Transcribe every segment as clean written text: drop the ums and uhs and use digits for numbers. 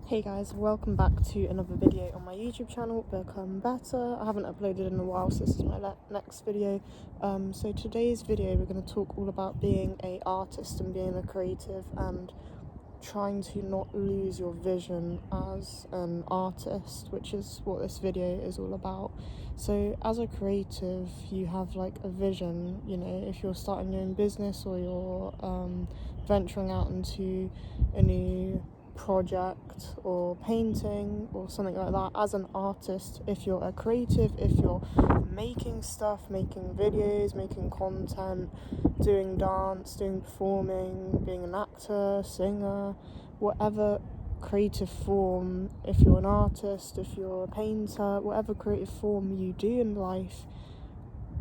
Hey guys, welcome back to another video on my YouTube channel, Become Better. I haven't uploaded in a while, so this is my next video. So today's video we're going to talk all about being an artist and being a creative and trying to not lose your vision as an artist, which is what this video is all about. So as a creative, you have like a vision, if you're starting your own business or you're venturing out into a new project or painting or something like that. As an artist, if you're a creative, if you're making stuff, making videos, making content, doing dance, doing performing, being an actor, singer, whatever creative form, if you're an artist, if you're a painter, whatever creative form you do in life,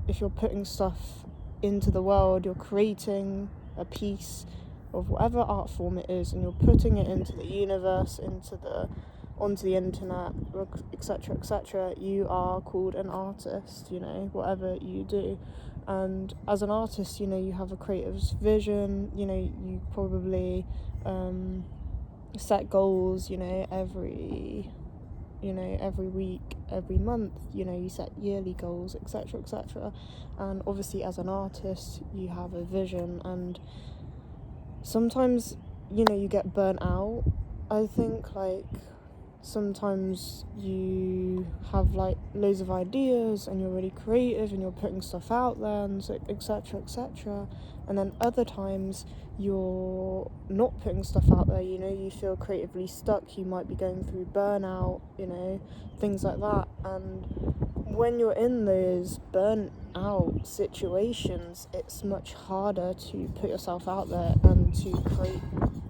if you're putting stuff into the world, you're creating a piece of whatever art form it is and you're putting it into the universe, onto the internet, etc., you are called an artist, whatever you do. And as an artist, you have a creative vision, you probably set goals, every week, every month, you set yearly goals, etc. And obviously as an artist you have a vision, and sometimes you get burnt out. I think sometimes you have loads of ideas and you're really creative and you're putting stuff out there and so etc, and then other times you're not putting stuff out there, you feel creatively stuck, you might be going through burnout, things like that. And when you're in those burnt out situations, it's much harder to put yourself out there and to create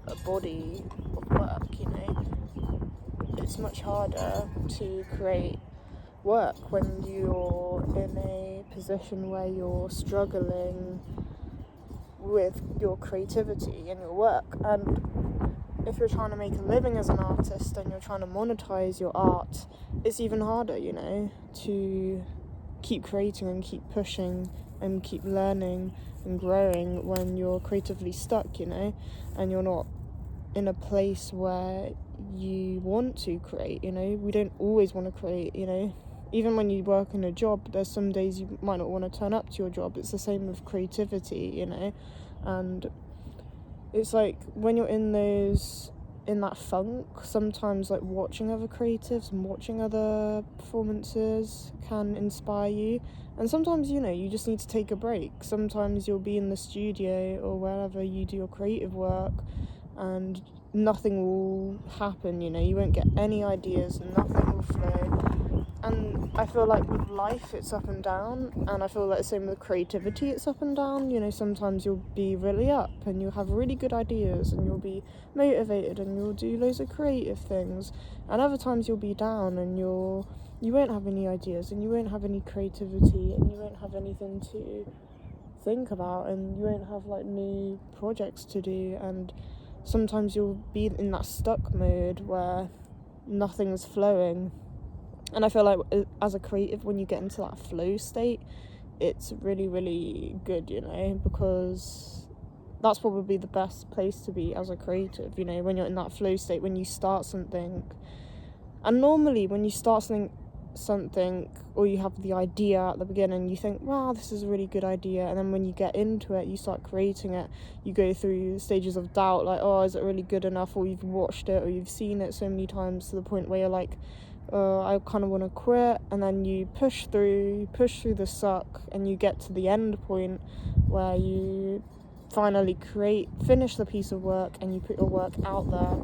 a body of work, It's much harder to create work when you're in a position where you're struggling with your creativity and your work. And if you're trying to make a living as an artist and you're trying to monetize your art, it's even harder, to keep creating and keep pushing and keep learning and growing when you're creatively stuck, and you're not in a place where you want to create. We don't always want to create, even when you work in a job, there's some days you might not want to turn up to your job. It's the same with creativity, and it's like when you're in that funk, sometimes watching other creatives and watching other performances can inspire you, and sometimes you just need to take a break. Sometimes you'll be in the studio or wherever you do your creative work and nothing will happen, you won't get any ideas, nothing will flow. And I feel like with life it's up and down, and I feel like the same with creativity, it's up and down. Sometimes you'll be really up and you'll have really good ideas and you'll be motivated and you'll do loads of creative things, and other times you'll be down and you won't have any ideas and you won't have any creativity and you won't have anything to think about and you won't have new projects to do. And sometimes you'll be in that stuck mode where nothing's flowing. And I feel like as a creative, when you get into that flow state, it's really, really good, because that's probably the best place to be as a creative, when you're in that flow state, when you start something. And normally when you start something or you have the idea at the beginning, you think, wow, this is a really good idea, and then when you get into it, you start creating it, you go through stages of doubt, oh, is it really good enough? Or you've watched it or you've seen it so many times to the point where you're like, I kind of want to quit. And then you push through the suck and you get to the end point where you finally finish the piece of work and you put your work out there,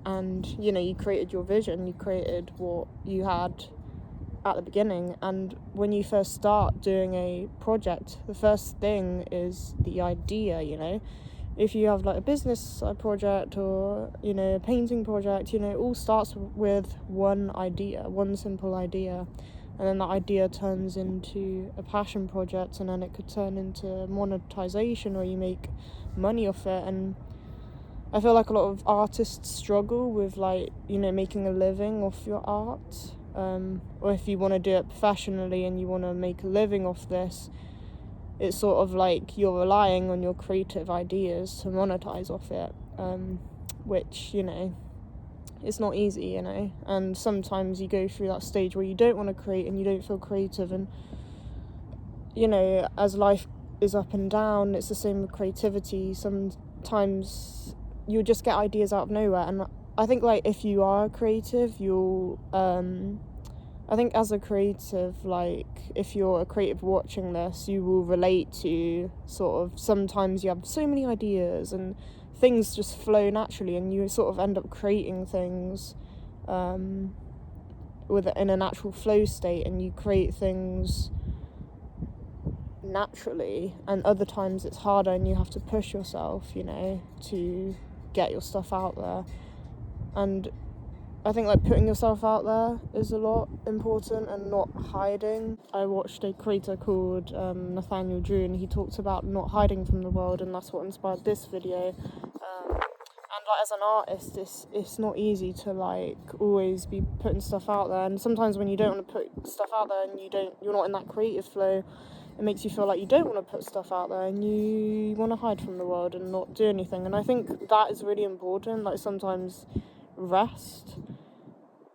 and you created your vision, you created what you had at the beginning. And when you first start doing a project, the first thing is the idea. If you have a business project or a painting project, it all starts with one simple idea, and then that idea turns into a passion project, and then it could turn into monetization or you make money off it. And I feel like a lot of artists struggle with making a living off your art, or if you want to do it professionally and you want to make a living off this, it's sort of like you're relying on your creative ideas to monetize off it, which it's not easy, you know, and sometimes you go through that stage where you don't want to create and you don't feel creative, and, you know, as life is up and down, it's the same with creativity. Sometimes you'll just get ideas out of nowhere, and I think, like, if you are creative, you'll, I think as a creative, like, if you're a creative watching this, you will relate to sort of, sometimes you have so many ideas and things just flow naturally, and you sort of end up creating things in a natural flow state, and you create things naturally, and other times it's harder and you have to push yourself, you know, to get your stuff out there. And I think, like, putting yourself out there is a lot important, and not hiding. I watched a creator called Nathaniel Drew, and he talked about not hiding from the world, and that's what inspired this video. And, like, as an artist, it's not easy to, like, always be putting stuff out there, and sometimes when you don't want to put stuff out there and you're not in that creative flow, it makes you feel like you don't want to put stuff out there and you want to hide from the world and not do anything. And I think that is really important. Like, sometimes rest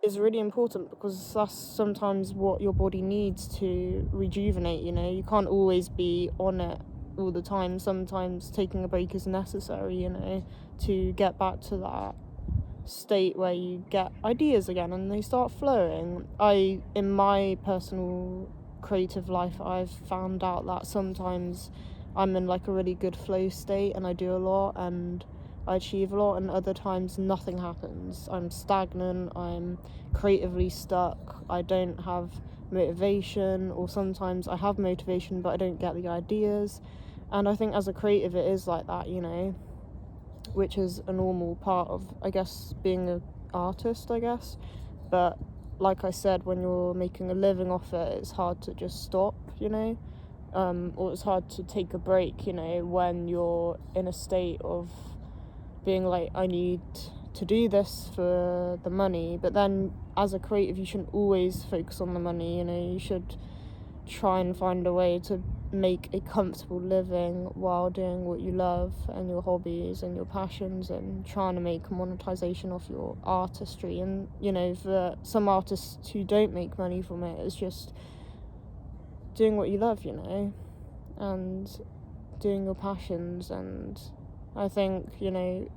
is really important, because that's sometimes what your body needs to rejuvenate, you know. You can't always be on it all the time. Sometimes taking a break is necessary, you know, to get back to that state where you get ideas again and they start flowing. In my personal creative life, I've found out that sometimes I'm in, like, a really good flow state and I do a lot and I achieve a lot, and other times nothing happens. I'm stagnant, I'm creatively stuck, I don't have motivation, or sometimes I have motivation but I don't get the ideas. And I think as a creative it is like that, you know, which is a normal part of, I guess, being an artist, I guess. But like I said, when you're making a living off it, it's hard to just stop, you know, or it's hard to take a break, you know, when you're in a state of being like, I need to do this for the money. But then as a creative, you shouldn't always focus on the money, you know. You should try and find a way to make a comfortable living while doing what you love and your hobbies and your passions, and trying to make monetization off your artistry. And, you know, for some artists who don't make money from it, it's just doing what you love, you know, and doing your passions. And I think, you know,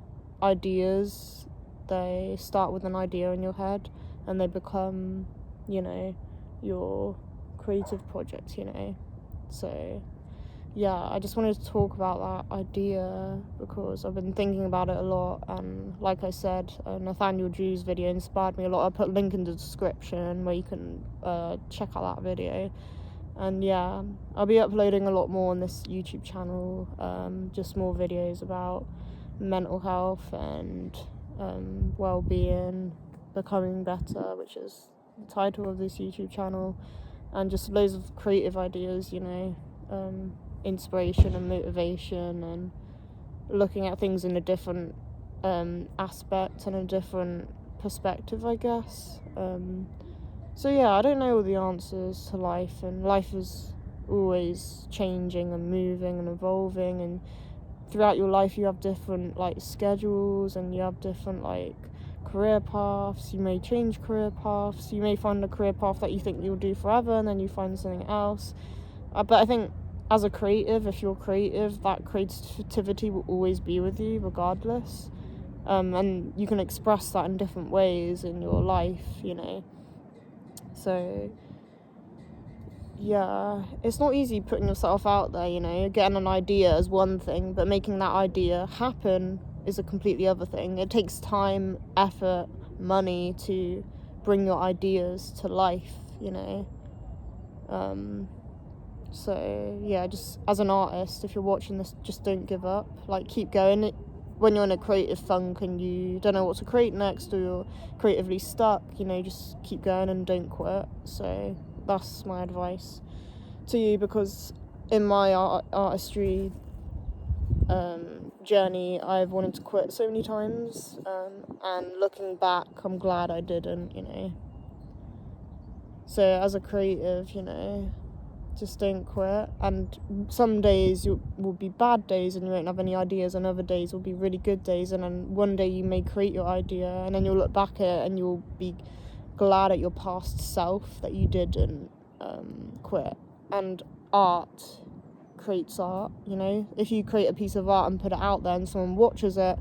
ideas, they start with an idea in your head and they become, you know, your creative project, you know. So yeah, I just wanted to talk about that idea because I've been thinking about it a lot, and like I said, Nathaniel Drew's video inspired me a lot. I put a link in the description where you can check out that video. And yeah, I'll be uploading a lot more on this YouTube channel, just more videos about mental health and well-being, becoming better, which is the title of this YouTube channel, and just loads of creative ideas, you know, inspiration and motivation, and looking at things in a different aspect and a different perspective, I guess. So yeah, I don't know all the answers to life, and life is always changing and moving and evolving, and throughout your life you have different, like, schedules, and you have different, like, career paths. You may change career paths, you may find a career path that you think you'll do forever and then you find something else. But I think as a creative, if you're creative, that creativity will always be with you regardless, and you can express that in different ways in your life, you know. So yeah, it's not easy putting yourself out there, you know. Getting an idea is one thing, but making that idea happen is a completely other thing. It takes time, effort, money to bring your ideas to life, you know. So yeah, just as an artist, if you're watching this, just don't give up. Like, keep going. When you're in a creative funk and you don't know what to create next, or you're creatively stuck, you know, just keep going and don't quit. So that's my advice to you, because in my artistry journey, I've wanted to quit so many times, and looking back, I'm glad I didn't, you know. So as a creative, you know, Just don't quit. And some days will be bad days and you won't have any ideas, and other days will be really good days, and then one day you may create your idea, and then you'll look back at it and you'll be glad at your past self that you didn't quit. And art creates art, you know? If you create a piece of art and put it out there and someone watches it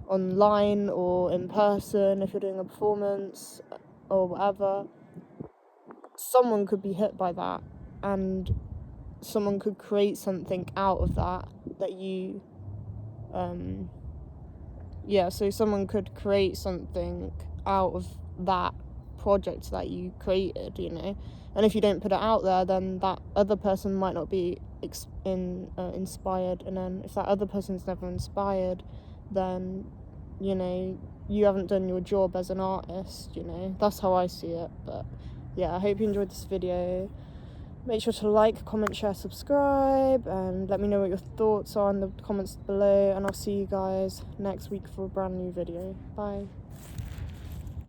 online or in person, if you're doing a performance or whatever, someone could be hit by that, and someone could create something out of that you so someone could create something out of that project that you created, you know. And if you don't put it out there, then that other person might not be inspired, and then if that other person's never inspired, then, you know, you haven't done your job as an artist, you know. That's how I see it. But yeah, I hope you enjoyed this video. Make sure to like, comment, share, subscribe, and let me know what your thoughts are in the comments below, and I'll see you guys next week for a brand new video. Bye.